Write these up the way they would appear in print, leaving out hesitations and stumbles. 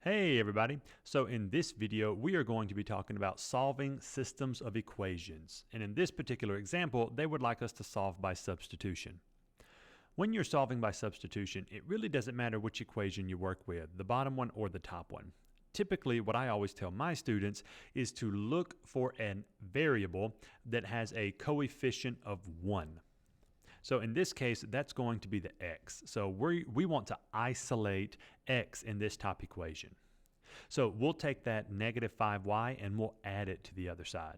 Hey everybody! So in this video we are going to be talking about solving systems of equations, and in this particular example they would like us to solve by substitution. When you're solving by substitution, it really doesn't matter which equation you work with, the bottom one or the top one. Typically what I always tell my students is to look for a variable that has a coefficient of 1. So in this case, that's going to be the x. So we want to isolate x in this top equation. So we'll take that negative 5y and we'll add it to the other side.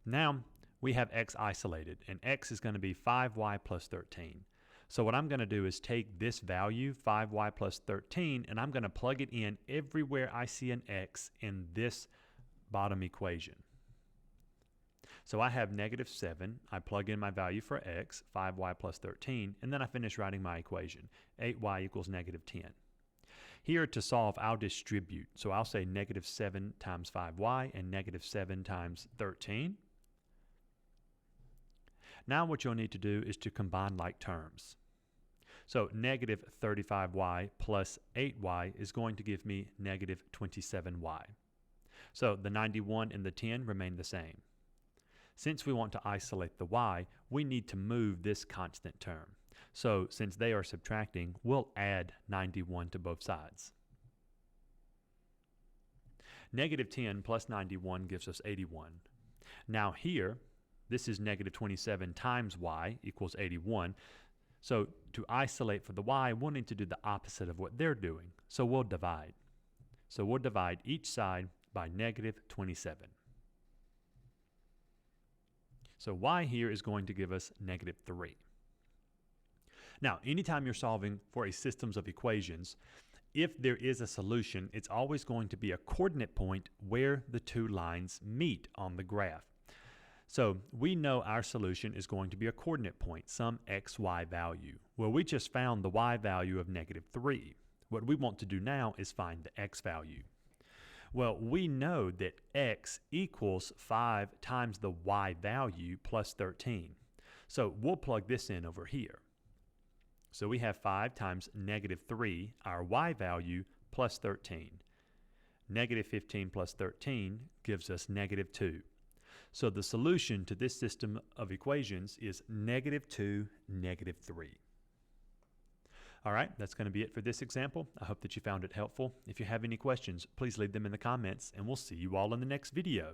Now we have x isolated, and x is going to be 5y plus 13. So what I'm going to do is take this value, 5y plus 13, and I'm going to plug it in everywhere I see an x in this bottom equation. So I have negative 7, I plug in my value for x, 5y plus 13, and then I finish writing my equation, 8y equals negative 10. Here to solve, I'll distribute. So I'll say negative 7 times 5y and negative 7 times 13. Now what you'll need to do is to combine like terms. So negative 35y plus 8y is going to give me negative 27y. So the 91 and the 10 remain the same. Since we want to isolate the y, we need to move this constant term. So since they are subtracting, we'll add 91 to both sides. Negative 10 plus 91 gives us 81. Now here, this is negative 27 times y equals 81. So to isolate for the y, we'll need to do the opposite of what they're doing. So we'll divide. So we'll divide each side by negative 27. So y here is going to give us negative 3. Now, anytime you're solving for a systems of equations, if there is a solution, it's always going to be a coordinate point where the two lines meet on the graph. So we know our solution is going to be a coordinate point, some xy value. Well, we just found the y value of negative 3. What we want to do now is find the x value. Well, we know that x equals 5 times the y value plus 13. So we'll plug this in over here. So we have 5 times negative 3, our y value, plus 13. Negative 15 plus 13 gives us negative 2. So the solution to this system of equations is negative 2, negative 3. All right, that's going to be it for this example. I hope that you found it helpful. If you have any questions, please leave them in the comments, and we'll see you all in the next video.